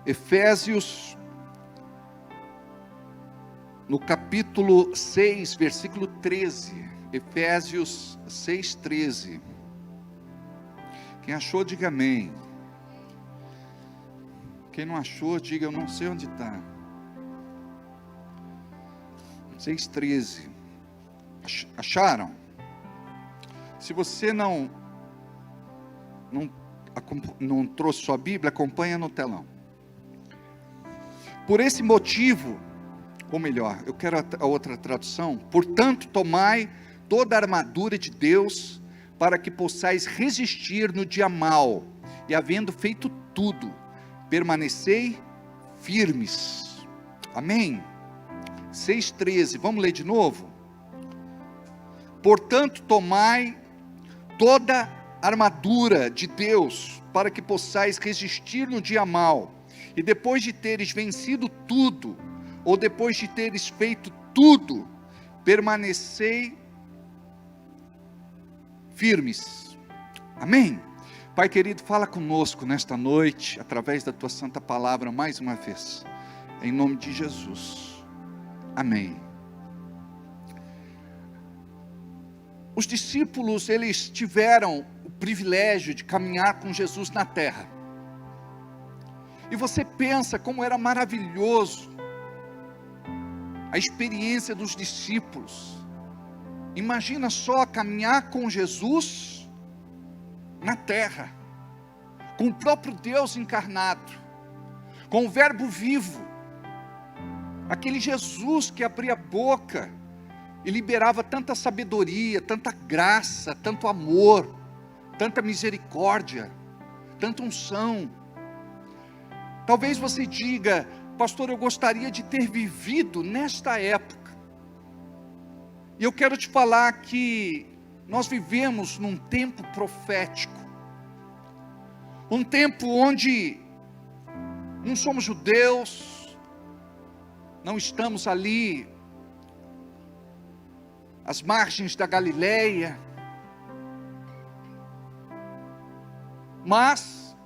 Efésios, no capítulo 6, versículo 13. Efésios 6, 13. Quem achou, diga amém. Quem não achou, diga eu não sei onde está. 6, 13. Acharam? Se você não trouxe sua Bíblia, acompanha no telão. Por esse motivo, ou melhor, eu quero a outra tradução. Portanto, tomai toda a armadura de Deus, para que possais resistir no dia mau, e havendo feito tudo, permanecei firmes. Amém? 6,13, vamos ler de novo? Portanto, tomai toda a armadura de Deus, para que possais resistir no dia mau, e depois de teres vencido tudo, ou depois de teres feito tudo, permanecei firmes. Amém? Pai querido, fala conosco nesta noite, através da tua santa palavra, mais uma vez, em nome de Jesus. Amém. Os discípulos, eles tiveram o privilégio de caminhar com Jesus na terra. E você pensa como era maravilhoso a experiência dos discípulos. Imagina só caminhar com Jesus na terra, com o próprio Deus encarnado, com o verbo vivo, aquele Jesus que abria a boca e liberava tanta sabedoria, tanta graça, tanto amor, tanta misericórdia, tanta unção. Talvez você diga, pastor, eu gostaria de ter vivido nesta época. E eu quero te falar que nós vivemos num tempo profético, um tempo onde não somos judeus, não estamos ali às margens da Galileia, mas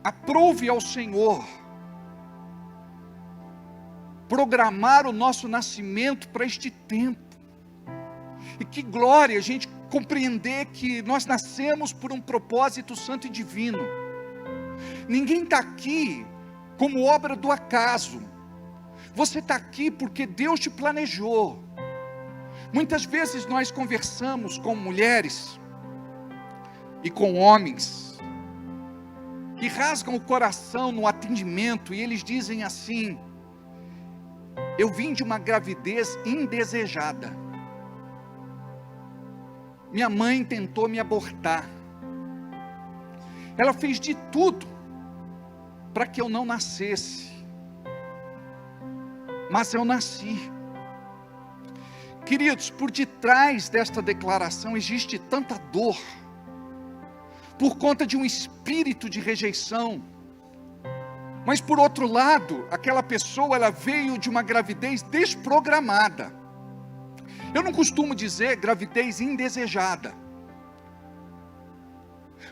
aprove ao Senhor programar o nosso nascimento para este tempo. E que glória a gente compreender que nós nascemos por um propósito santo e divino. Ninguém está aqui como obra do acaso. Você está aqui porque Deus te planejou. Muitas vezes nós conversamos com mulheres e com homens que rasgam o coração no atendimento e eles dizem assim: eu vim de uma gravidez indesejada. Minha mãe tentou me abortar. Ela fez de tudo para que eu não nascesse. Mas eu nasci. Queridos, por detrás desta declaração existe tanta dor, por conta de um espírito de rejeição. Mas por outro lado, aquela pessoa, ela veio de uma gravidez desprogramada. Eu não costumo dizer gravidez indesejada.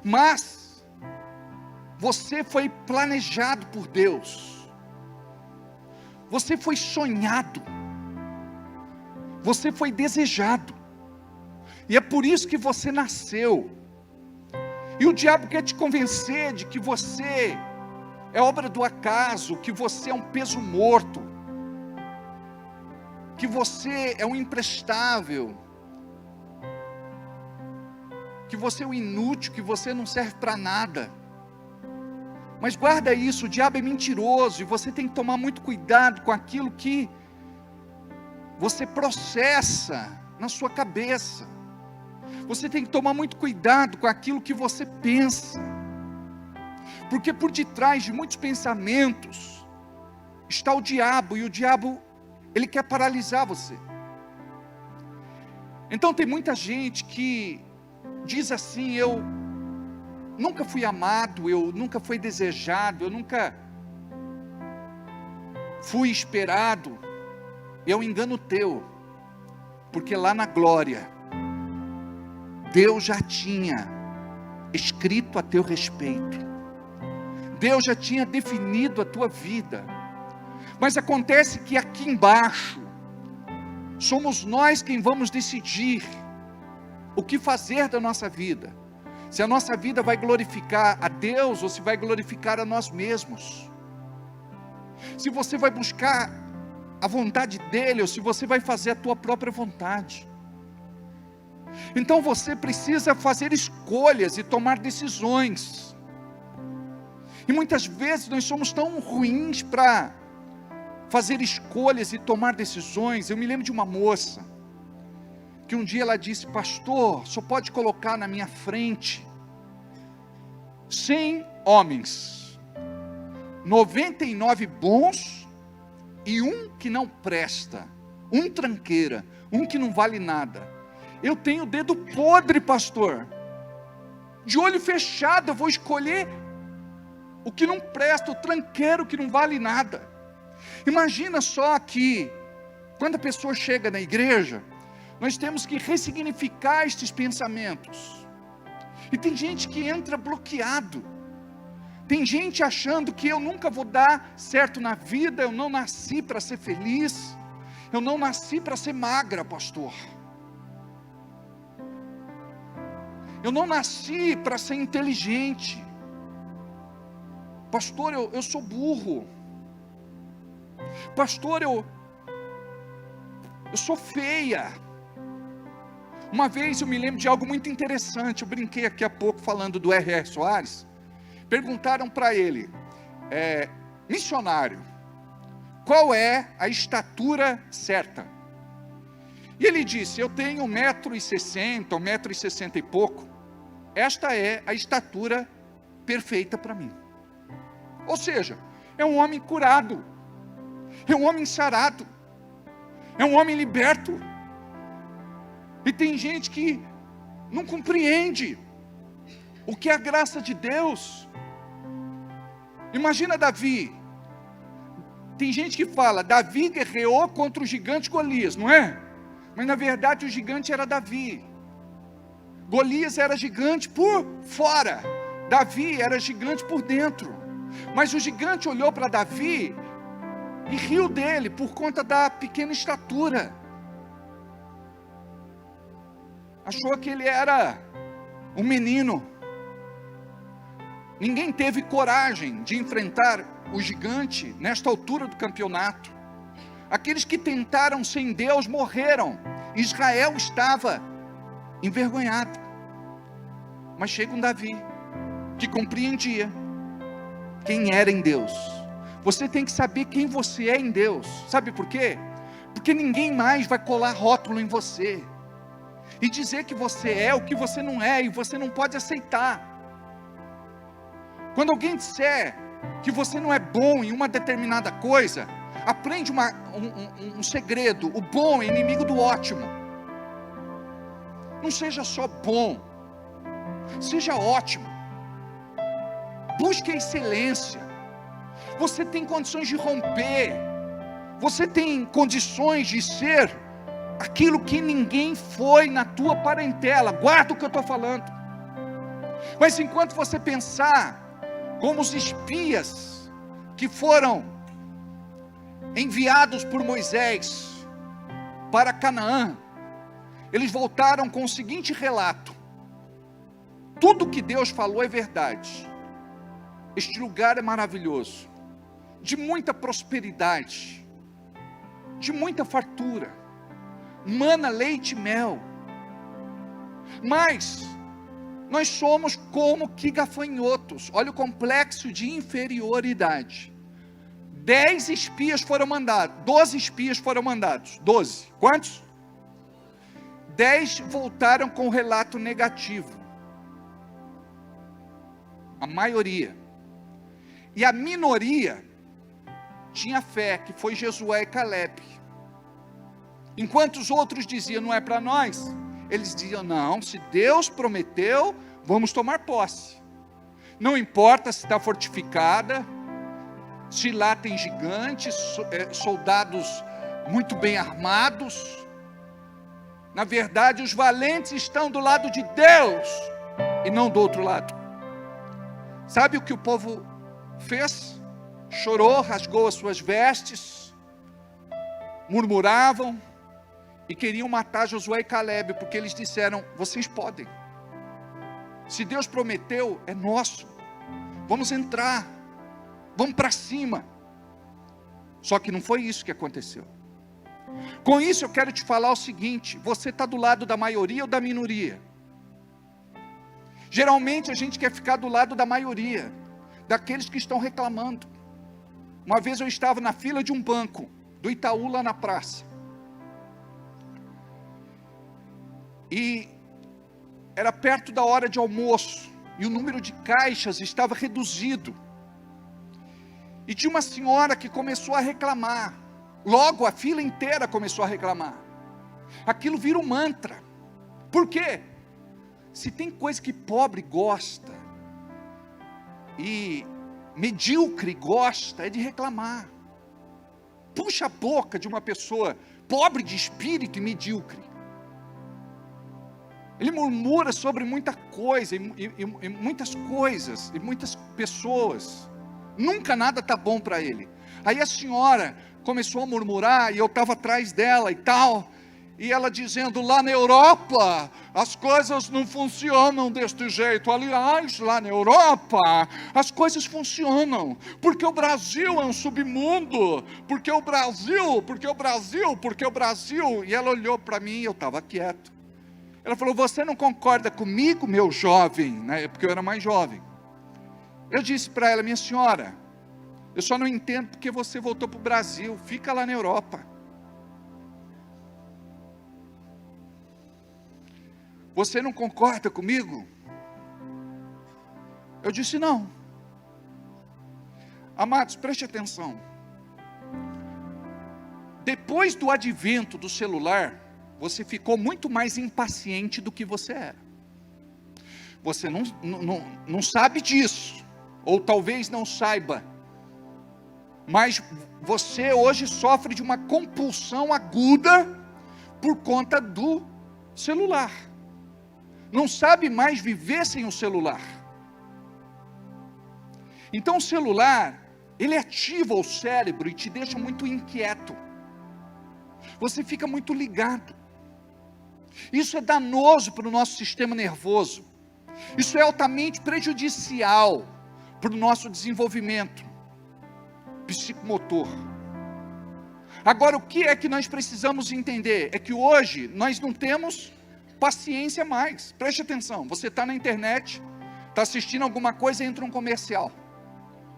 Mas você foi planejado por Deus. Você foi sonhado. Você foi desejado. E é por isso que você nasceu. E o diabo quer te convencer de que você é obra do acaso, que você é um peso morto, que você é um imprestável, que você é um inútil, que você não serve para nada. Mas guarda isso, o diabo é mentiroso, e você tem que tomar muito cuidado com aquilo que você processa na sua cabeça. Você tem que tomar muito cuidado com aquilo que você pensa, porque por detrás de muitos pensamentos está o diabo, e o diabo, ele quer paralisar você. Então tem muita gente que diz assim: eu nunca fui amado, eu nunca fui desejado, eu nunca fui esperado. É um engano teu, porque lá na glória, Deus já tinha escrito a teu respeito. Deus já tinha definido a tua vida. Mas acontece que aqui embaixo, somos nós quem vamos decidir o que fazer da nossa vida. Se a nossa vida vai glorificar a Deus ou se vai glorificar a nós mesmos. Se você vai buscar a vontade dEle ou se você vai fazer a tua própria vontade. Então você precisa fazer escolhas e tomar decisões. E muitas vezes nós somos tão ruins para fazer escolhas e tomar decisões. Eu me lembro de uma moça, que um dia ela disse: pastor, só pode colocar na minha frente 100 homens, 99 bons e um que não presta, um tranqueira, um que não vale nada. Eu tenho o dedo podre, pastor, de olho fechado eu vou escolher o que não presta, o tranqueiro que não vale nada. Imagina só que quando a pessoa chega na igreja, nós temos que ressignificar estes pensamentos. E tem gente que entra bloqueado. Tem gente achando que eu nunca vou dar certo na vida, eu não nasci para ser feliz, eu não nasci para ser magra, pastor. Eu não nasci para ser inteligente. Pastor, eu sou burro. Pastor, eu sou feia. Uma vez eu me lembro de algo muito interessante. Eu brinquei aqui há pouco falando do R.R. Soares. Perguntaram para ele, missionário, qual é a estatura certa? E ele disse: eu tenho 1,60 m, 1,60 m e pouco. Esta é a estatura perfeita para mim. Ou seja, é um homem curado, é um homem sarado, é um homem liberto. E tem gente que não compreende o que é a graça de Deus. Imagina Davi. Tem gente que fala, Davi guerreou contra o gigante Golias, não é? Mas na verdade o gigante era Davi. Golias era gigante por fora, Davi era gigante por dentro. Mas o gigante olhou para Davi e riu dele por conta da pequena estatura. Achou que ele era um menino. Ninguém teve coragem de enfrentar o gigante nesta altura do campeonato. Aqueles que tentaram sem Deus morreram. Israel estava envergonhado. Mas chega um Davi que compreendia quem era em Deus. Você tem que saber quem você é em Deus. Sabe por quê? Porque ninguém mais vai colar rótulo em você e dizer que você é o que você não é, e você não pode aceitar. Quando alguém disser que você não é bom em uma determinada coisa, aprende um segredo: o bom é inimigo do ótimo. Não seja só bom, seja ótimo. Busque a excelência. Você tem condições de romper, você tem condições de ser aquilo que ninguém foi na tua parentela. Guarda o que eu estou falando. Mas enquanto você pensar como os espias que foram enviados por Moisés para Canaã, eles voltaram com o seguinte relato: tudo que Deus falou é verdade. Este lugar é maravilhoso, de muita prosperidade, de muita fartura, mana, leite e mel. Mas nós somos como que gafanhotos. Olha o complexo de inferioridade. 10 espias foram mandados, 12 espias foram mandados. 12, quantos? 10 voltaram com relato negativo. A maioria. E a minoria tinha fé, que foi Josué e Caleb. Enquanto os outros diziam, não é para nós, eles diziam, não, se Deus prometeu, vamos tomar posse. Não importa se está fortificada, se lá tem gigantes, soldados muito bem armados. Na verdade, os valentes estão do lado de Deus e não do outro lado. Sabe o que o povo fez? Chorou, rasgou as suas vestes, murmuravam e queriam matar Josué e Calebe, porque eles disseram: vocês podem, se Deus prometeu, é nosso, vamos entrar, vamos para cima. Só que não foi isso que aconteceu. Com isso eu quero te falar o seguinte: você está do lado da maioria ou da minoria? Geralmente a gente quer ficar do lado da maioria, daqueles que estão reclamando. Uma vez eu estava na fila de um banco, do Itaú, lá na praça. E era perto da hora de almoço, e o número de caixas estava reduzido. E tinha uma senhora que começou a reclamar. Logo a fila inteira começou a reclamar. Aquilo vira um mantra. Por quê? Se tem coisa que pobre gosta, e medíocre gosta, é de reclamar. Puxa a boca de uma pessoa pobre de espírito e medíocre. Ele murmura sobre muita coisa, e muitas coisas, e muitas pessoas. Nunca nada está bom para ele. Aí a senhora começou a murmurar, e eu estava atrás dela e tal, e ela dizendo: lá na Europa, as coisas não funcionam deste jeito. Aliás, lá na Europa, as coisas funcionam, porque o Brasil é um submundo, porque o Brasil, e ela olhou para mim, e eu estava quieto. Ela falou: você não concorda comigo, meu jovem, né? Porque eu era mais jovem. Eu disse para ela: minha senhora, eu só não entendo porque você voltou para o Brasil, fica lá na Europa. Você não concorda comigo? Eu disse: não. Amados, preste atenção. Depois do advento do celular, você ficou muito mais impaciente do que você era. Você não sabe disso, ou talvez não saiba, mas você hoje sofre de uma compulsão aguda por conta do celular. Não sabe mais viver sem o celular. Então o celular, ele ativa o cérebro e te deixa muito inquieto. Você fica muito ligado. Isso é danoso para o nosso sistema nervoso. Isso é altamente prejudicial para o nosso desenvolvimento psicomotor. Agora, o que é que nós precisamos entender? É que hoje nós não temos paciência mais. Preste atenção, você está na internet, está assistindo alguma coisa e entra um comercial.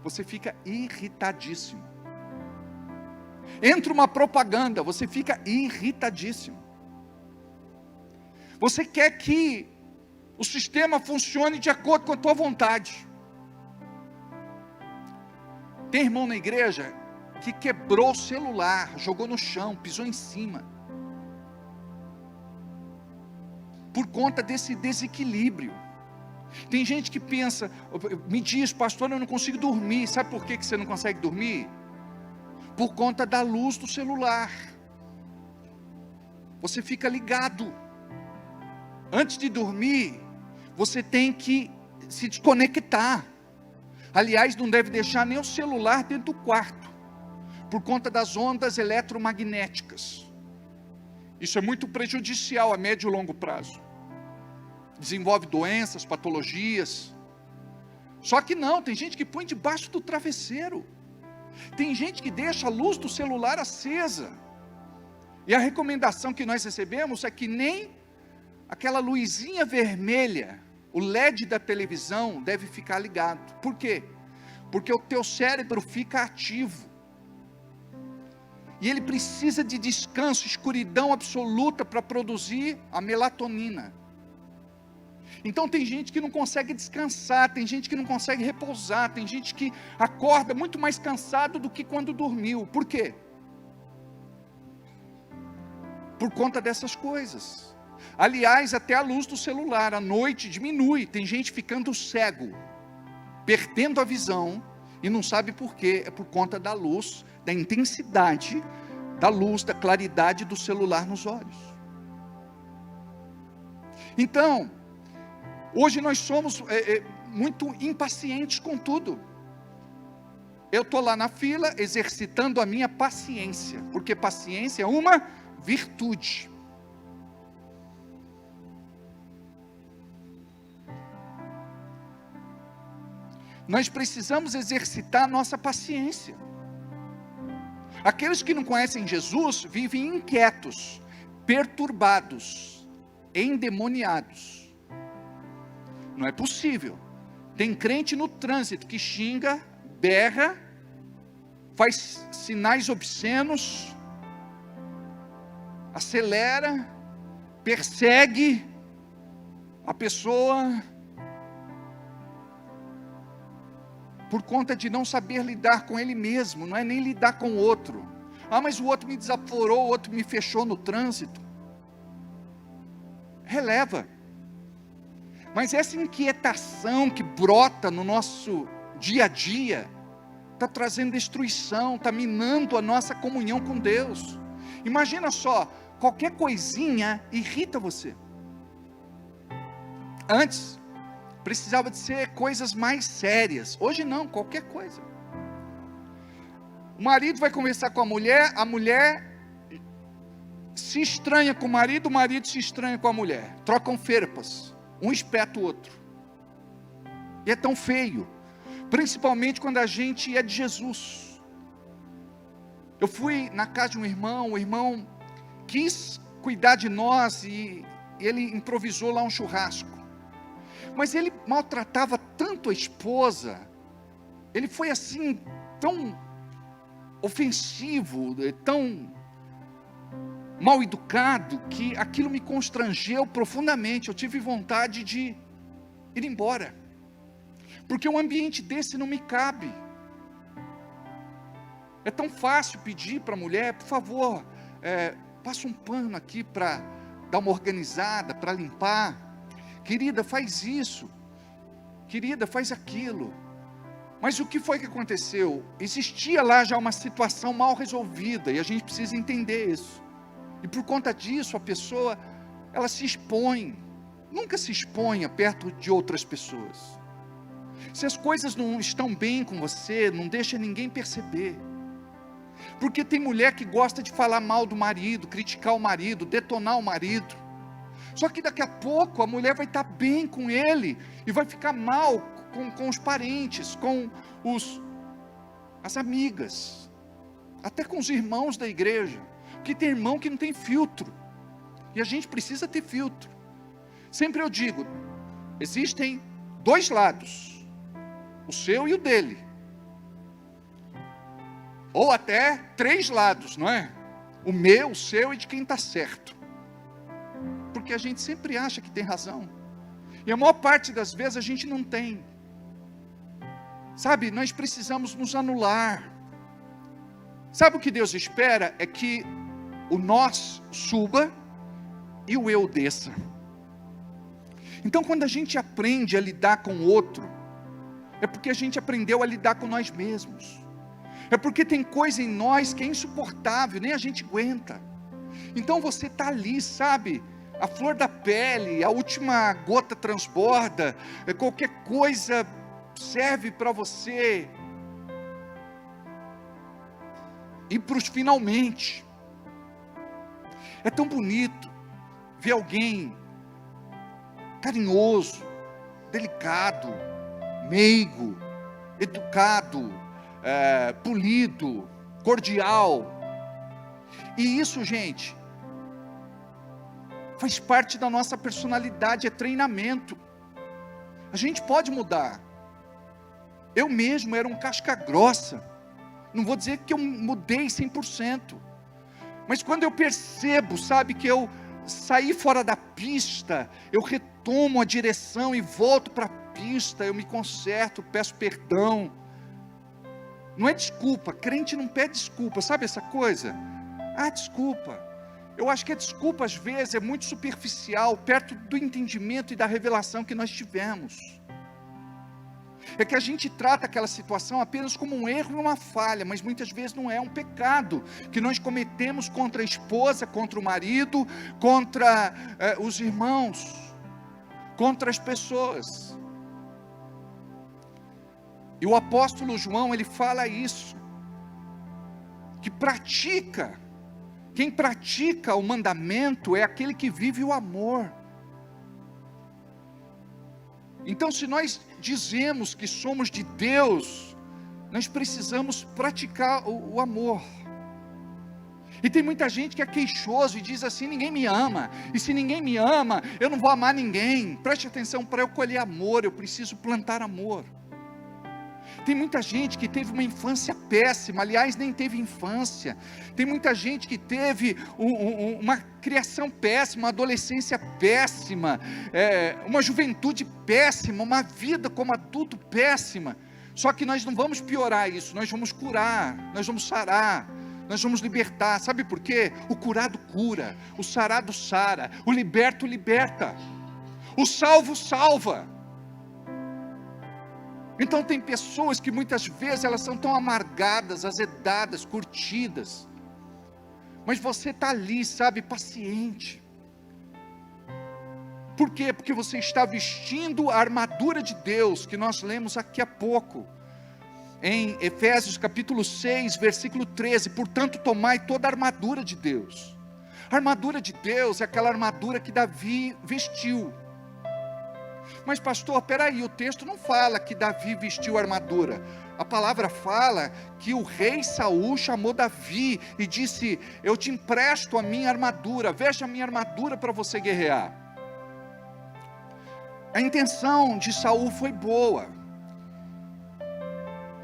Você fica irritadíssimo. Entra uma propaganda, você fica irritadíssimo. Você quer que o sistema funcione de acordo com a tua vontade. Tem irmão na igreja que quebrou o celular, jogou no chão, pisou em cima, por conta desse desequilíbrio. Tem gente que pensa, me diz: pastor, eu não consigo dormir. Sabe por que você não consegue dormir? Por conta da luz do celular. Você fica ligado. Antes de dormir, você tem que se desconectar. Aliás, não deve deixar nem o celular dentro do quarto, por conta das ondas eletromagnéticas. Isso é muito prejudicial a médio e longo prazo. Desenvolve doenças, patologias. Só que não, tem gente que põe debaixo do travesseiro. Tem gente que deixa a luz do celular acesa. E a recomendação que nós recebemos é que nem aquela luzinha vermelha, o LED da televisão, deve ficar ligado. Por quê? Porque o teu cérebro fica ativo. E ele precisa de descanso, escuridão absoluta para produzir a melatonina. Então tem gente que não consegue descansar, tem gente que não consegue repousar, tem gente que acorda muito mais cansado do que quando dormiu. Por quê? Por conta dessas coisas. Aliás, até a luz do celular à noite diminui. Tem gente ficando cego, perdendo a visão, e não sabe por quê. É por conta da luz, da intensidade da luz, da claridade do celular nos olhos. Então, hoje nós somos muito impacientes com tudo. eu estou lá na fila exercitando a minha paciência, porque paciência é uma virtude. Nós precisamos exercitar a nossa paciência. Aqueles que não conhecem Jesus vivem inquietos, perturbados, endemoniados. Não é possível. Tem crente no trânsito que xinga, berra, faz sinais obscenos, acelera, persegue a pessoa por conta de não saber lidar com ele mesmo, não é nem lidar com o outro. Ah, mas o outro me desaforou, o outro me fechou no trânsito. Releva. Mas essa inquietação que brota no nosso dia a dia, está trazendo destruição, está minando a nossa comunhão com Deus. Imagina só, qualquer coisinha irrita você. Antes, precisava de ser coisas mais sérias. Hoje não, qualquer coisa. O marido vai conversar com a mulher se estranha com o marido se estranha com a mulher. Trocam ferpas, um espeta o outro. E é tão feio, principalmente quando a gente é de Jesus. Eu fui na casa de um irmão, o irmão quis cuidar de nós e ele improvisou lá um churrasco. Mas ele maltratava tanto a esposa, ele foi assim, tão ofensivo, tão mal educado, que aquilo me constrangeu profundamente. Eu tive vontade de ir embora, porque um ambiente desse não me cabe. É tão fácil pedir para a mulher, por favor, passa um pano aqui para dar uma organizada, para limpar. Querida, faz isso. Querida, faz aquilo. Mas o que foi que aconteceu? Existia lá já uma situação mal resolvida, e a gente precisa entender isso. E por conta disso, a pessoa, ela se expõe. Nunca se exponha perto de outras pessoas. Se as coisas não estão bem com você, não deixa ninguém perceber. Porque tem mulher que gosta de falar mal do marido, criticar o marido, detonar o marido. Só que daqui a pouco a mulher vai estar bem com ele e vai ficar mal com os parentes, com as amigas, até com os irmãos da igreja. Porque tem irmão que não tem filtro, e a gente precisa ter filtro. Sempre eu digo, existem dois lados, o seu e o dele, ou até três lados, não é? O meu, o seu e de quem está certo. Porque a gente sempre acha que tem razão, e a maior parte das vezes a gente não tem. Sabe, nós precisamos nos anular. Sabe o que Deus espera? É que o nós suba e o eu desça. Então quando a gente aprende a lidar com o outro, é porque a gente aprendeu a lidar com nós mesmos. É porque tem coisa em nós que é insuportável, nem a gente aguenta. Então você está ali, sabe, a flor da pele, a última gota transborda, qualquer coisa serve para você ir para os finalmente. É tão bonito ver alguém carinhoso, delicado, meigo, educado, polido, cordial. E isso, gente, faz parte da nossa personalidade, é treinamento. A gente pode mudar. Eu mesmo era um casca grossa. Não vou dizer que eu mudei 100%. Mas quando eu percebo, sabe, que eu saí fora da pista, eu retomo a direção e volto para a pista, eu me conserto, peço perdão. Não é desculpa, crente não pede desculpa, sabe essa coisa? Ah, desculpa. Eu acho que a desculpa às vezes é muito superficial, perto do entendimento e da revelação que nós tivemos. É que a gente trata aquela situação apenas como um erro e uma falha, mas muitas vezes não é, um pecado que nós cometemos contra a esposa, contra o marido, contra os irmãos, contra as pessoas. E o apóstolo João, ele fala isso, que quem pratica o mandamento é aquele que vive o amor. Então, se nós dizemos que somos de Deus, nós precisamos praticar o amor. E tem muita gente que é queixoso e diz assim: ninguém me ama, e se ninguém me ama, eu não vou amar ninguém. Preste atenção, para eu colher amor, eu preciso plantar amor. Tem muita gente que teve uma infância péssima, aliás, nem teve infância. Tem muita gente que teve uma criação péssima, uma adolescência péssima, uma juventude péssima, uma vida como adulto péssima. Só que nós não vamos piorar isso, nós vamos curar, nós vamos sarar, nós vamos libertar. Sabe por quê? O curado cura, o sarado sara, o liberto liberta, o salvo salva. Então tem pessoas que muitas vezes elas são tão amargadas, azedadas, curtidas, mas você está ali, sabe, paciente. Por quê? Porque você está vestindo a armadura de Deus, que nós lemos aqui há pouco, em Efésios capítulo 6, versículo 13, portanto tomai toda a armadura de Deus. A armadura de Deus é aquela armadura que Davi vestiu. Mas pastor, peraí, o texto não fala que Davi vestiu a armadura. A palavra fala que o rei Saul chamou Davi e disse: eu te empresto a minha armadura, veja a minha armadura para você guerrear. A intenção de Saul foi boa.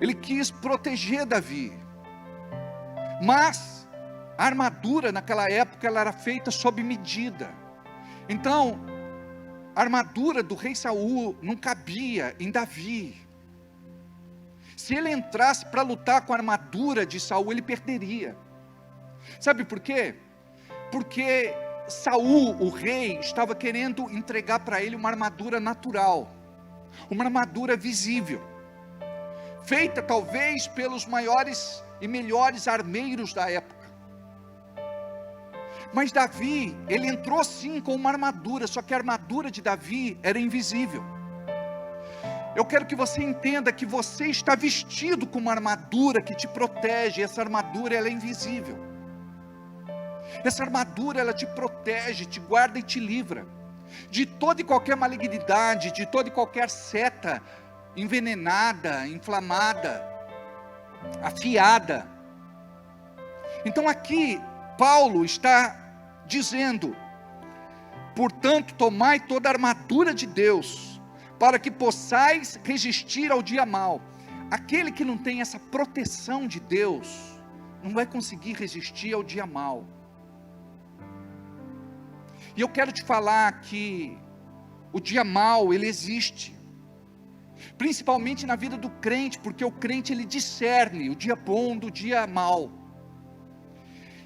Ele quis proteger Davi. Mas a armadura naquela época ela era feita sob medida. Então, a armadura do rei Saul não cabia em Davi. Se ele entrasse para lutar com a armadura de Saul, ele perderia. Sabe por quê? Porque Saul, o rei, estava querendo entregar para ele uma armadura natural, uma armadura visível, feita talvez pelos maiores e melhores armeiros da época. Mas Davi, ele entrou sim com uma armadura, só que a armadura de Davi era invisível. Eu quero que você entenda que você está vestido com uma armadura que te protege. Essa armadura ela é invisível. Essa armadura ela te protege, te guarda e te livra de toda e qualquer malignidade, de toda e qualquer seta envenenada, inflamada, afiada. Então aqui Paulo está dizendo: portanto tomai toda a armadura de Deus, para que possais resistir ao dia mau. Aquele que não tem essa proteção de Deus, não vai conseguir resistir ao dia mau. E eu quero te falar que o dia mau, ele existe, principalmente na vida do crente, porque o crente ele discerne o dia bom do dia mau.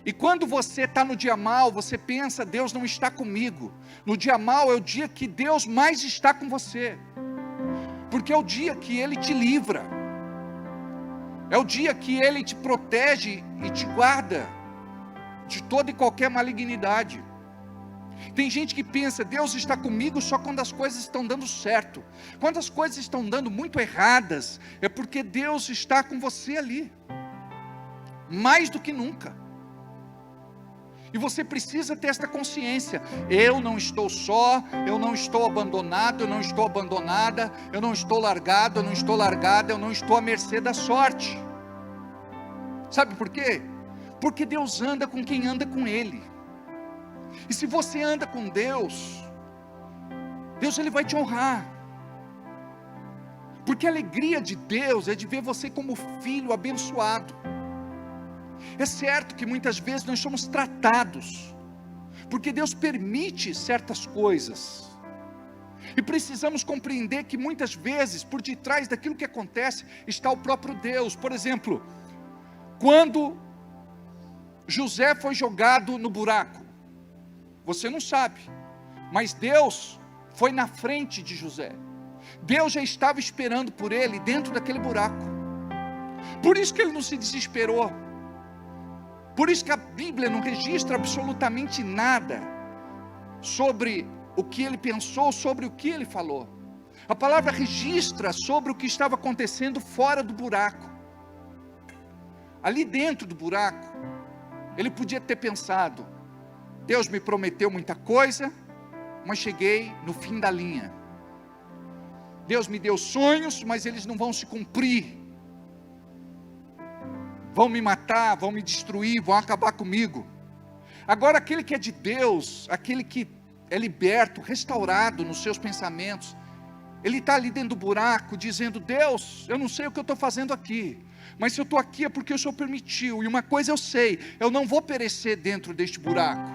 E quando você está no dia mau, você pensa: Deus não está comigo. No dia mau é o dia que Deus mais está com você, porque é o dia que Ele te livra, é o dia que Ele te protege e te guarda de toda e qualquer malignidade. Tem gente que pensa: Deus está comigo só quando as coisas estão dando certo. Quando as coisas estão dando muito erradas, é porque Deus está com você ali, mais do que nunca. E você precisa ter esta consciência: eu não estou só, eu não estou abandonado, eu não estou abandonada, eu não estou largado, eu não estou largada, eu não estou à mercê da sorte. Sabe por quê? Porque Deus anda com quem anda com Ele. E se você anda com Deus, Deus ele vai te honrar. Porque a alegria de Deus é de ver você como filho abençoado. É certo que muitas vezes nós somos tratados, porque Deus permite certas coisas, e precisamos compreender que muitas vezes, por detrás daquilo que acontece, está o próprio Deus. Por exemplo, quando José foi jogado no buraco, você não sabe, mas Deus foi na frente de José. Deus já estava esperando por ele dentro daquele buraco. Por isso que ele não se desesperou. Por isso que a Bíblia não registra absolutamente nada sobre o que ele pensou, sobre o que ele falou. A palavra registra sobre o que estava acontecendo fora do buraco. Ali dentro do buraco, ele podia ter pensado: Deus me prometeu muita coisa, mas cheguei no fim da linha. Deus me deu sonhos, mas eles não vão se cumprir. Vão me matar, vão me destruir, vão acabar comigo. Agora aquele que é de Deus, aquele que é liberto, restaurado nos seus pensamentos, ele está ali dentro do buraco dizendo: Deus, eu não sei o que eu estou fazendo aqui, mas se eu estou aqui é porque o Senhor permitiu. E uma coisa eu sei: eu não vou perecer dentro deste buraco.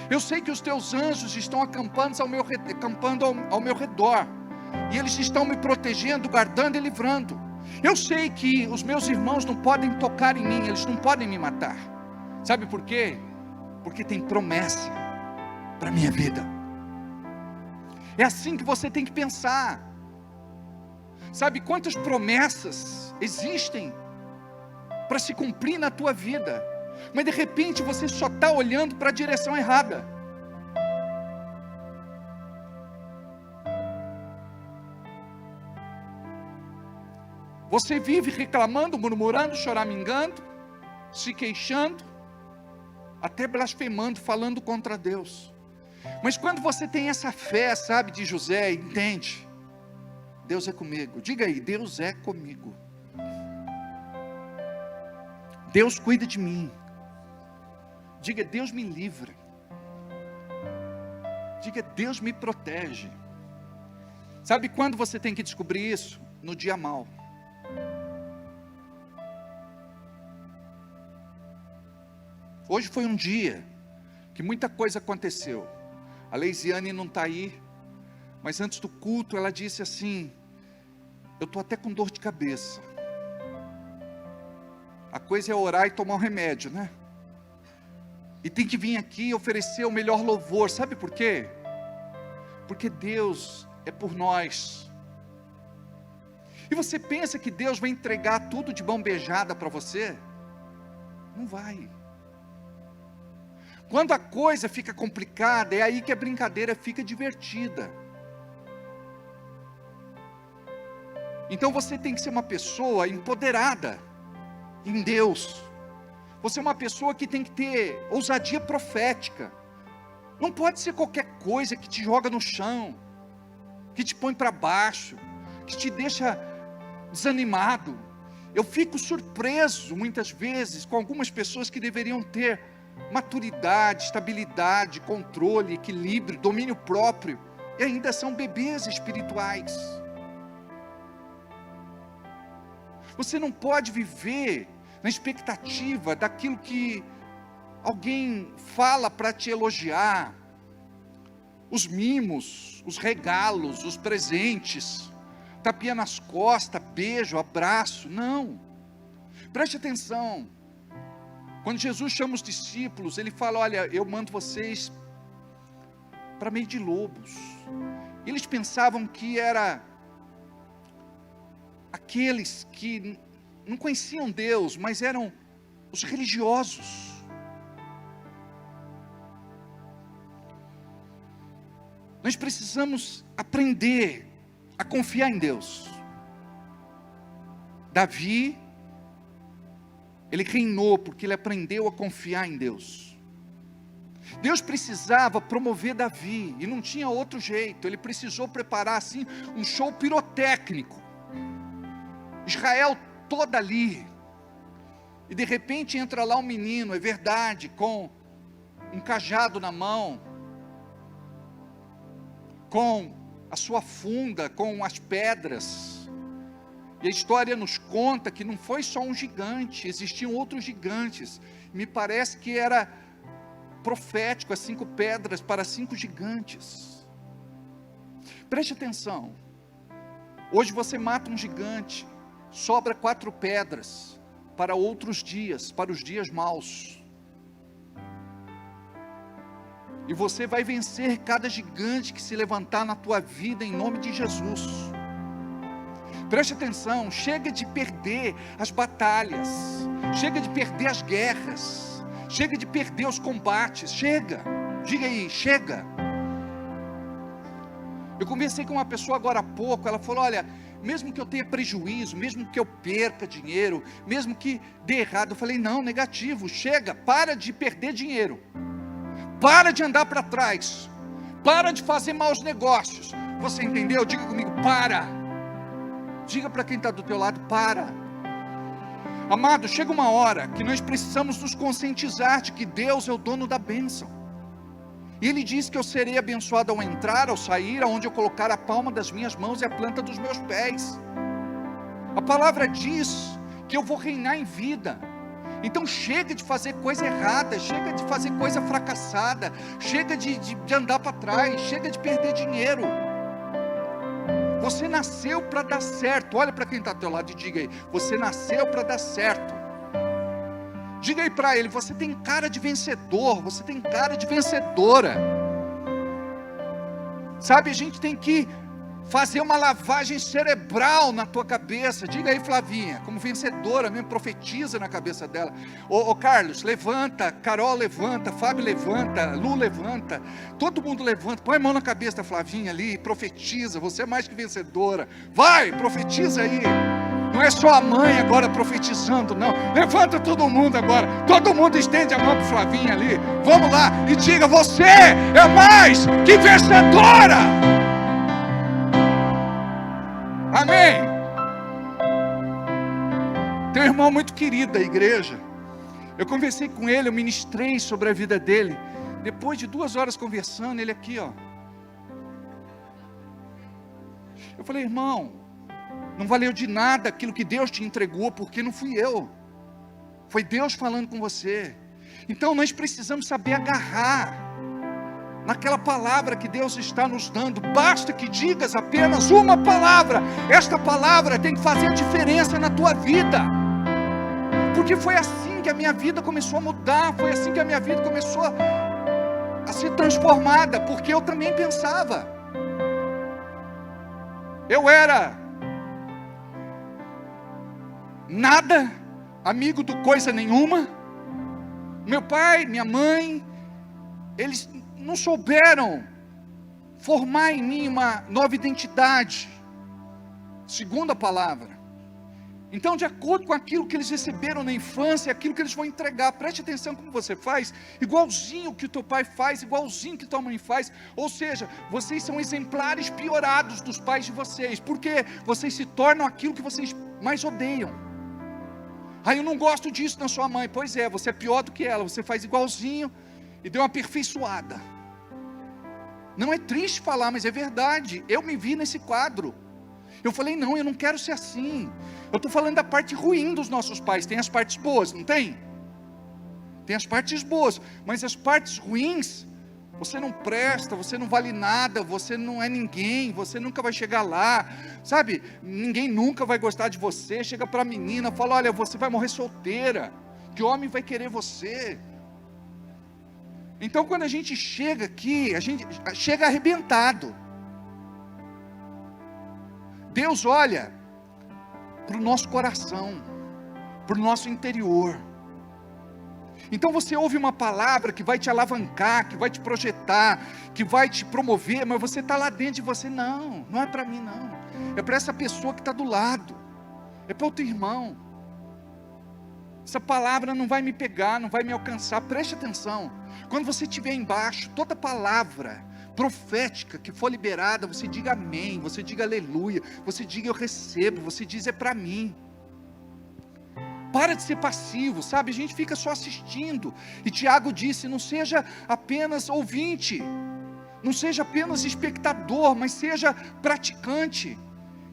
Eu sei que os teus anjos estão acampando ao meu redor, e eles estão me protegendo, guardando e livrando. Eu sei que os meus irmãos não podem tocar em mim, eles não podem me matar. Sabe por quê? Porque tem promessa para a minha vida. É assim que você tem que pensar. Sabe quantas promessas existem para se cumprir na tua vida, mas de repente você só está olhando para a direção errada. Você vive reclamando, murmurando, choramingando, se queixando, até blasfemando, falando contra Deus. Mas quando você tem essa fé, sabe, de José, entende: Deus é comigo. Diga aí: Deus é comigo. Deus cuida de mim. Diga: Deus me livra. Diga: Deus me protege. Sabe quando você tem que descobrir isso? No dia mau. Hoje foi um dia que muita coisa aconteceu. A Leisiane não está aí, mas antes do culto ela disse assim: eu estou até com dor de cabeça. A coisa é orar e tomar um remédio, né? E tem que vir aqui e oferecer o melhor louvor. Sabe por quê? Porque Deus é por nós. E você pensa que Deus vai entregar tudo de mão beijada para você? Não vai. Quando a coisa fica complicada, é aí que a brincadeira fica divertida. Então você tem que ser uma pessoa empoderada em Deus. Você é uma pessoa que tem que ter ousadia profética. Não pode ser qualquer coisa que te joga no chão, que te põe para baixo, que te deixa desanimado. Eu fico surpreso muitas vezes com algumas pessoas que deveriam ter maturidade, estabilidade, controle, equilíbrio, domínio próprio, e ainda são bebês espirituais. Você não pode viver na expectativa daquilo que alguém fala para te elogiar, os mimos, os regalos, os presentes, tapinha nas costas, beijo, abraço. Não, preste atenção. Quando Jesus chama os discípulos, ele fala: olha, eu mando vocês para meio de lobos. Eles pensavam que era aqueles que não conheciam Deus, mas eram os religiosos. Nós precisamos aprender a confiar em Deus. Davi, ele reinou porque ele aprendeu a confiar em Deus. Deus precisava promover Davi, e não tinha outro jeito. Ele precisou preparar assim um show pirotécnico. Israel toda ali, e de repente entra lá um menino, é verdade, com um cajado na mão, com a sua funda, com as pedras. E a história nos conta que não foi só um gigante, existiam outros gigantes. Me parece que era profético, as 5 pedras para 5 gigantes. Preste atenção. Hoje você mata um gigante, sobra 4 pedras para outros dias, para os dias maus. E você vai vencer cada gigante que se levantar na tua vida em nome de Jesus. Preste atenção, chega de perder as batalhas, chega de perder as guerras, chega de perder os combates, chega, diga aí, chega. Eu conversei com uma pessoa agora há pouco, ela falou, olha, mesmo que eu tenha prejuízo, mesmo que eu perca dinheiro, mesmo que dê errado, eu falei, não, negativo, chega, para de perder dinheiro, para de andar para trás, para de fazer maus negócios. Você entendeu? Diga comigo, para. Diga para quem está do teu lado, para. Amado, chega uma hora que nós precisamos nos conscientizar de que Deus é o dono da bênção. E Ele diz que eu serei abençoado ao entrar, ao sair, aonde eu colocar a palma das minhas mãos e a planta dos meus pés. A palavra diz que eu vou reinar em vida. Então chega de fazer coisa errada, chega de fazer coisa fracassada, chega de andar para trás, chega de perder dinheiro. Você nasceu para dar certo. Olha para quem está ao teu lado e diga aí, você nasceu para dar certo. Diga aí para ele, você tem cara de vencedor, você tem cara de vencedora. Sabe, a gente tem que fazer uma lavagem cerebral na tua cabeça. Diga aí, Flavinha, como vencedora mesmo, profetiza na cabeça dela. Ô Carlos, levanta, Carol levanta, Fábio levanta, Lu levanta, todo mundo levanta, põe a mão na cabeça da Flavinha ali e profetiza, você é mais que vencedora. Vai, profetiza aí. Não é só a mãe agora profetizando, não. Levanta todo mundo agora. Todo mundo estende a mão para Flavinha ali. Vamos lá e diga, você é mais que vencedora. Amém. Tem um irmão muito querido da igreja. Eu conversei com ele, eu ministrei sobre a vida dele. Depois de 2 horas conversando, ele aqui, ó. Eu falei, irmão, não valeu de nada aquilo que Deus te entregou, porque não fui eu. Foi Deus falando com você. Então nós precisamos saber agarrar naquela palavra que Deus está nos dando. Basta que digas apenas uma palavra. Esta palavra tem que fazer a diferença na tua vida. Porque foi assim que a minha vida começou a mudar. Foi assim que a minha vida começou a ser transformada. Porque eu também pensava. Eu era nada, amigo do coisa nenhuma. Meu pai, minha mãe, eles não souberam formar em mim uma nova identidade, segundo a palavra. Então, de acordo com aquilo que eles receberam na infância, aquilo que eles vão entregar, preste atenção como você faz, igualzinho que o teu pai faz, igualzinho que tua mãe faz. Ou seja, vocês são exemplares piorados dos pais de vocês, porque vocês se tornam aquilo que vocês mais odeiam. Ah, eu não gosto disso na sua mãe. Pois é, você é pior do que ela, você faz igualzinho e deu uma aperfeiçoada. Não é triste falar, mas é verdade. Eu me vi nesse quadro. Eu falei, não, eu não quero ser assim. Eu estou falando da parte ruim dos nossos pais. Tem as partes boas, não tem? Tem as partes boas, mas as partes ruins, você não presta, você não vale nada, você não é ninguém, você nunca vai chegar lá, sabe? Ninguém nunca vai gostar de você. Chega para a menina, fala, olha, você vai morrer solteira, que homem vai querer você? Então quando a gente chega aqui, a gente chega arrebentado. Deus olha para o nosso coração, para o nosso interior. Então você ouve uma palavra que vai te alavancar, que vai te projetar, que vai te promover, mas você está lá dentro de você, não é para mim não, é para essa pessoa que está do lado, é para o teu irmão. Essa palavra não vai me pegar, não vai me alcançar. Preste atenção, quando você estiver embaixo, toda palavra profética que for liberada, você diga amém, você diga aleluia, você diga eu recebo, você diz é para mim. Para de ser passivo, sabe? A gente fica só assistindo. E Tiago disse, não seja apenas ouvinte, não seja apenas espectador, mas seja praticante.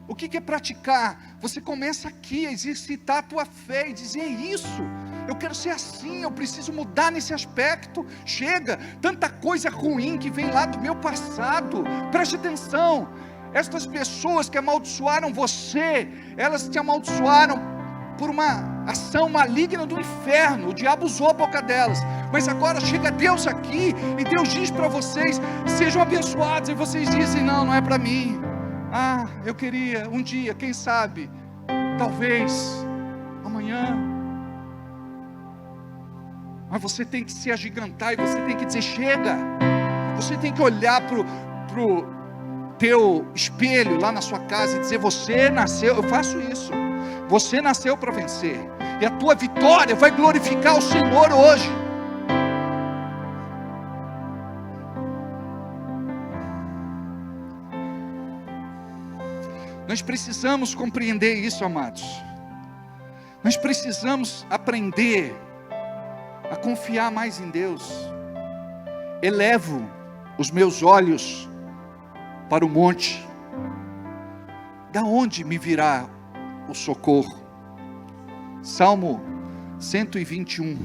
O que é praticar? Você começa aqui a exercitar a tua fé e dizer, isso, eu quero ser assim, eu preciso mudar nesse aspecto. Chega, tanta coisa ruim que vem lá do meu passado. Preste atenção, estas pessoas que amaldiçoaram você, elas te amaldiçoaram por uma ação maligna do inferno. O diabo usou a boca delas, mas agora chega Deus aqui, e Deus diz para vocês, sejam abençoados, e vocês dizem, não é para mim. Ah, eu queria um dia, quem sabe, talvez, amanhã. Mas você tem que se agigantar, e você tem que dizer, chega. Você tem que olhar para teu espelho lá na sua casa e dizer: você nasceu, eu faço isso, você nasceu para vencer, e a tua vitória vai glorificar o Senhor hoje. Nós precisamos compreender isso, amados. Nós precisamos aprender a confiar mais em Deus. Elevo os meus olhos para o monte. Da onde me virá o socorro? Salmo 121.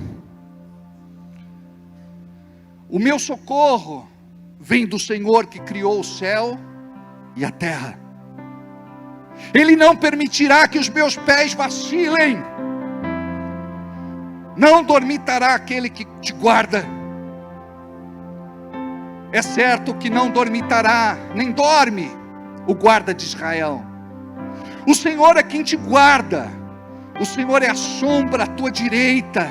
O meu socorro vem do Senhor que criou o céu e a terra. Ele não permitirá que os meus pés vacilem. Não dormitará aquele que te guarda. É certo que não dormitará, nem dorme o guarda de Israel. O Senhor é quem te guarda. O Senhor é a sombra à tua direita.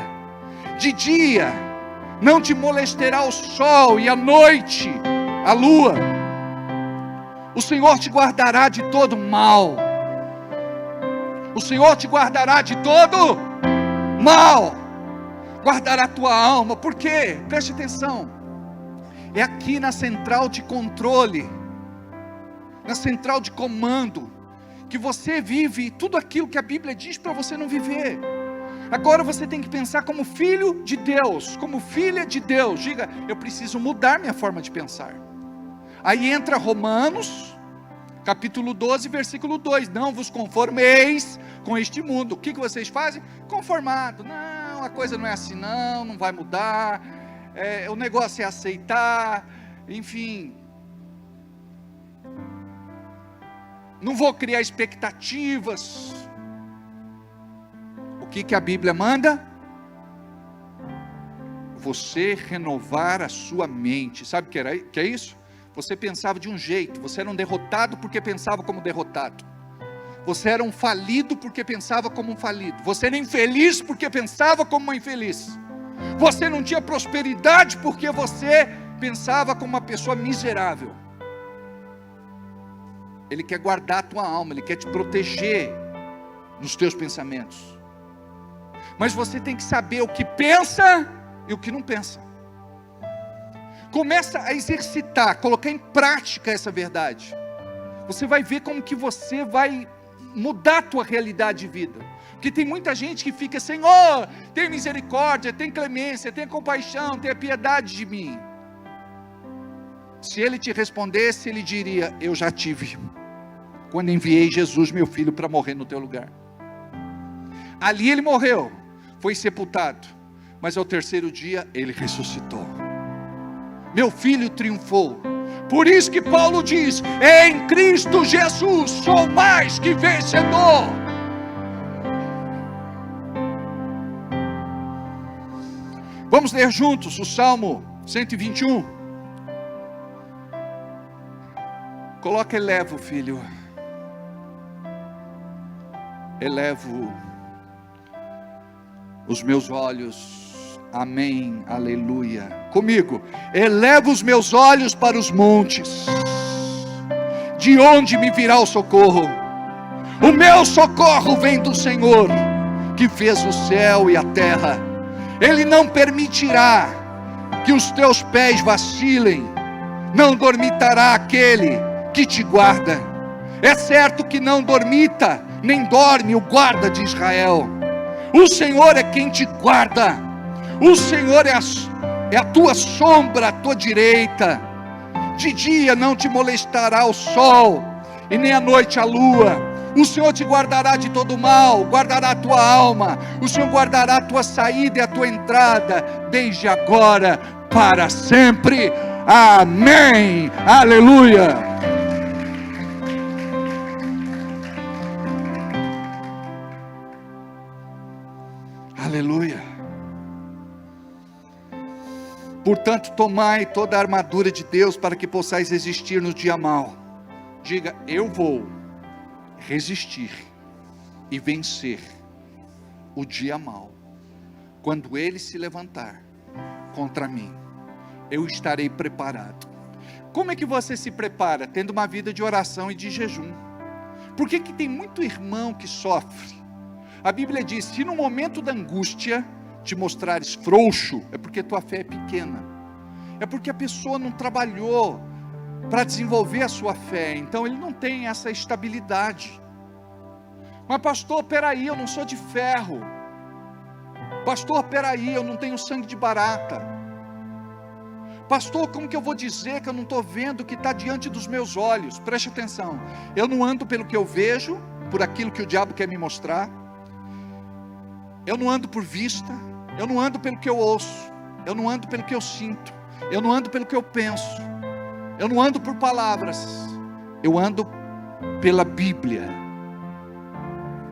De dia não te molestará o sol, e à noite a lua. O Senhor te guardará de todo mal. O Senhor te guardará de todo mal. Guardará a tua alma. Por quê? Preste atenção. É aqui na central de controle, na central de comando, que você vive tudo aquilo que a Bíblia diz para você não viver. Agora você tem que pensar como filho de Deus, como filha de Deus. Diga: eu preciso mudar minha forma de pensar. Aí entra Romanos, capítulo 12, versículo 2. Não vos conformeis com este mundo. O que vocês fazem? Conformado. Não, a coisa não é assim não, não vai mudar. O negócio é aceitar, enfim. Não vou criar expectativas. O que a Bíblia manda? Você renovar a sua mente. Sabe o que é isso? Você pensava de um jeito. Você era um derrotado porque pensava como derrotado. Você era um falido porque pensava como um falido. Você era infeliz porque pensava como uma infeliz. Você não tinha prosperidade porque você pensava como uma pessoa miserável. Ele quer guardar a tua alma, Ele quer te proteger nos teus pensamentos. Mas você tem que saber o que pensa e o que não pensa. Começa a exercitar, colocar em prática essa verdade. Você vai ver como que você vai mudar a tua realidade de vida. Porque tem muita gente que fica: Senhor, tem misericórdia, tem clemência, tem compaixão, tem piedade de mim. Se Ele te respondesse, Ele diria: eu já tive, quando enviei Jesus, meu filho, para morrer no teu lugar. Ali Ele morreu, foi sepultado, mas ao terceiro dia Ele ressuscitou. Meu filho triunfou. Por isso que Paulo diz: em Cristo Jesus sou mais que vencedor. Vamos ler juntos o Salmo 121. Coloca: elevo, filho. Elevo os meus olhos. Amém, aleluia. Comigo: elevo os meus olhos para os montes. De onde me virá o socorro? O meu socorro vem do Senhor, que fez o céu e a terra. Ele não permitirá que os teus pés vacilem. Não dormitará aquele que te guarda. É certo que não dormita, nem dorme o guarda de Israel. O Senhor é quem te guarda. O Senhor é a tua sombra à tua direita. De dia não te molestará o sol, e nem à noite a lua. O Senhor te guardará de todo mal, guardará a tua alma. O Senhor guardará a tua saída e a tua entrada, desde agora para sempre. Amém, aleluia. Aleluia. Portanto, tomai toda a armadura de Deus, para que possais resistir no dia mau. Diga: eu vou resistir e vencer o dia mau. Quando ele se levantar contra mim, eu estarei preparado. Como é que você se prepara? Tendo uma vida de oração e de jejum. Por que tem muito irmão que sofre? A Bíblia diz, se no momento da angústia te mostrares frouxo, é porque tua fé é pequena. É porque a pessoa não trabalhou para desenvolver a sua fé, então ele não tem essa estabilidade. Mas pastor, peraí, eu não sou de ferro. Pastor, peraí, eu não tenho sangue de barata. Pastor, como que eu vou dizer que eu não estou vendo o que está diante dos meus olhos? Preste atenção, eu não ando pelo que eu vejo, por aquilo que o diabo quer me mostrar. Eu não ando por vista, eu não ando pelo que eu ouço, eu não ando pelo que eu sinto, eu não ando pelo que eu penso, eu não ando por palavras, eu ando pela Bíblia.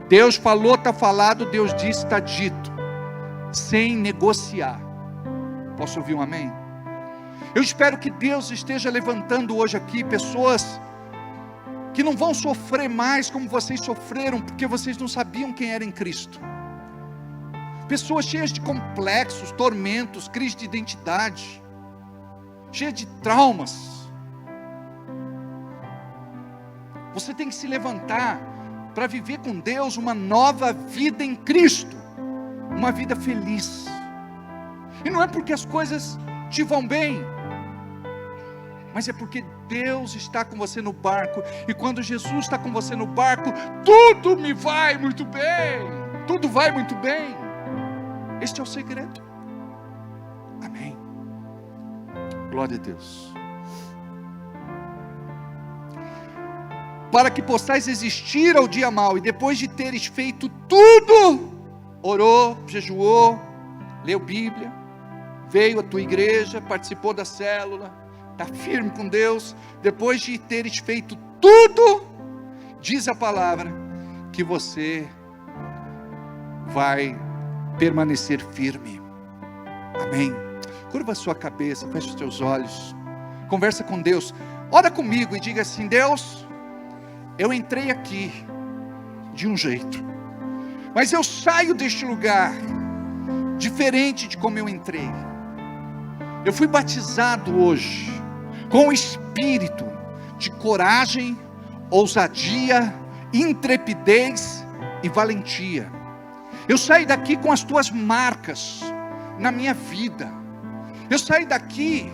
Deus falou, está falado, Deus disse, está dito, sem negociar. Posso ouvir um amém? Eu espero que Deus esteja levantando hoje aqui pessoas que não vão sofrer mais como vocês sofreram, porque vocês não sabiam quem era em Cristo. Pessoas cheias de complexos, tormentos, crise de identidade, cheias de traumas. Você tem que se levantar para viver com Deus uma nova vida em Cristo, uma vida feliz. E não é porque as coisas te vão bem, mas é porque Deus está com você no barco, e quando Jesus está com você no barco, tudo me vai muito bem, tudo vai muito bem. Este é o segredo. Amém. Glória a Deus. Para que possais existir ao dia mau, e depois de teres feito tudo, orou, jejuou, leu Bíblia, veio à tua igreja, participou da célula, está firme com Deus, depois de teres feito tudo, diz a palavra, que você vai permanecer firme. Amém. Curva a sua cabeça, feche os teus olhos, conversa com Deus, ora comigo e diga assim: Deus, eu entrei aqui de um jeito, mas eu saio deste lugar diferente de como eu entrei. Eu fui batizado hoje com o espírito de coragem, ousadia, intrepidez e valentia. Eu saí daqui com as tuas marcas na minha vida. Eu saí daqui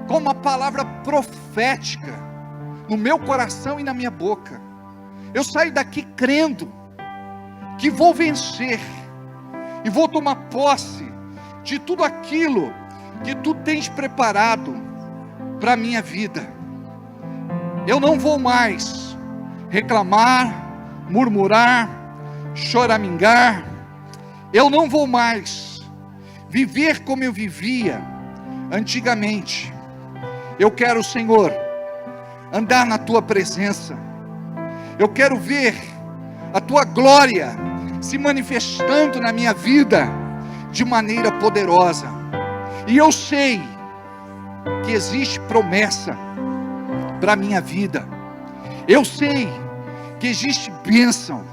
com uma palavra profética no meu coração e na minha boca. Eu saí daqui crendo que vou vencer e vou tomar posse de tudo aquilo que tu tens preparado para a minha vida. Eu não vou mais reclamar, murmurar, choramingar. Eu não vou mais viver como eu vivia antigamente. Eu quero, Senhor, andar na tua presença. Eu quero ver a tua glória se manifestando na minha vida de maneira poderosa. E eu sei que existe promessa para a minha vida. Eu sei que existe bênção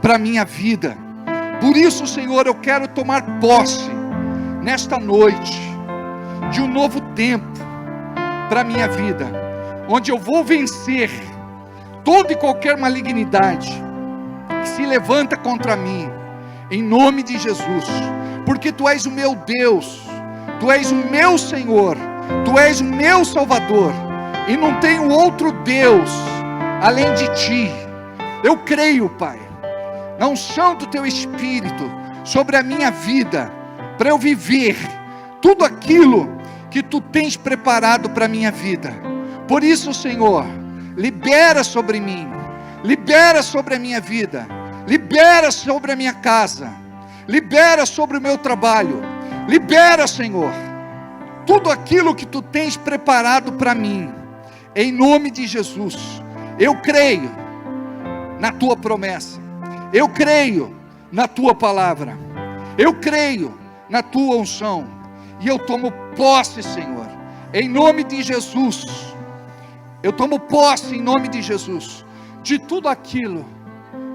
para a minha vida. Por isso, Senhor, eu quero tomar posse nesta noite de um novo tempo para a minha vida, onde eu vou vencer toda e qualquer malignidade que se levanta contra mim, em nome de Jesus, porque tu és o meu Deus, tu és o meu Senhor, tu és o meu Salvador, e não tenho outro Deus além de ti. Eu creio, Pai, na unção do teu Espírito sobre a minha vida, para eu viver tudo aquilo que tu tens preparado para a minha vida. Por isso, Senhor, libera sobre mim, libera sobre a minha vida, libera sobre a minha casa, libera sobre o meu trabalho, libera, Senhor, tudo aquilo que tu tens preparado para mim, em nome de Jesus. Eu creio na tua promessa, eu creio na tua palavra, eu creio na tua unção, e eu tomo posse, Senhor, em nome de Jesus. Eu tomo posse em nome de Jesus de tudo aquilo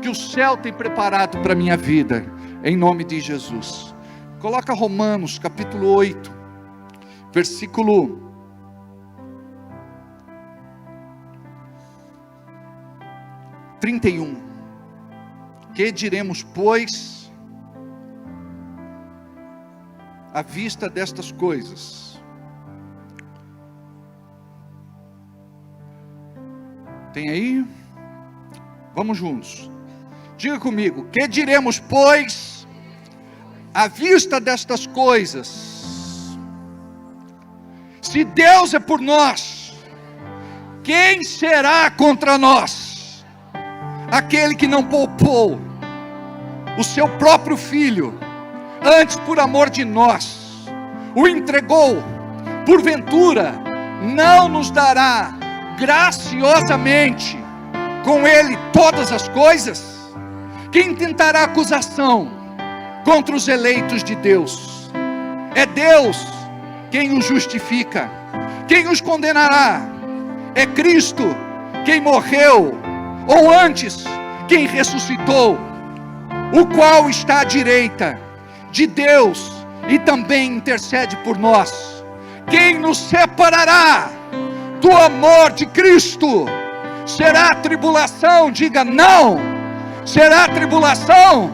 que o céu tem preparado para a minha vida, em nome de Jesus. Coloca Romanos capítulo 8, versículo 31. Que diremos, pois, à vista destas coisas? Tem aí? Vamos juntos. Diga comigo, que diremos, pois, à vista destas coisas? Se Deus é por nós, quem será contra nós? Aquele que não poupou o seu próprio Filho, antes por amor de nós, o entregou, porventura, não nos dará graciosamente com Ele todas as coisas? Quem tentará acusação contra os eleitos de Deus? É Deus quem os justifica. Quem os condenará? É Cristo quem morreu, ou antes, quem ressuscitou, o qual está à direita de Deus e também intercede por nós. Quem nos separará do amor de Cristo? Será tribulação? Diga não. Será tribulação,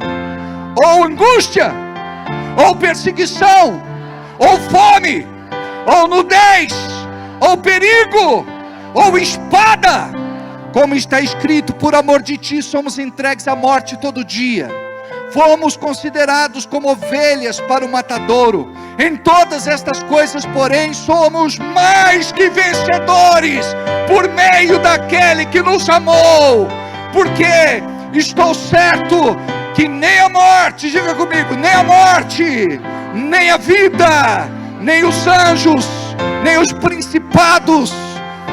ou angústia, ou perseguição, ou fome, ou nudez, ou perigo, ou espada? Como está escrito, por amor de ti somos entregues à morte todo dia. Fomos considerados como ovelhas para o matadouro. Em todas estas coisas, porém, somos mais que vencedores, por meio daquele que nos amou. Porque estou certo que nem a morte, diga comigo, nem a morte, nem a vida, nem os anjos, nem os principados,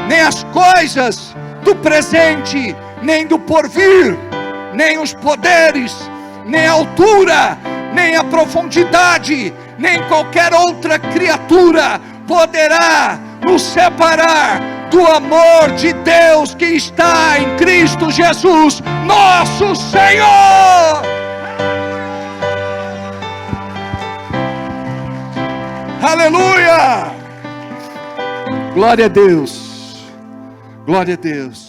nem as coisas do presente, nem do porvir, nem os poderes, nem a altura, nem a profundidade, nem qualquer outra criatura poderá nos separar do amor de Deus que está em Cristo Jesus, nosso Senhor. Aleluia! Glória a Deus, glória a Deus.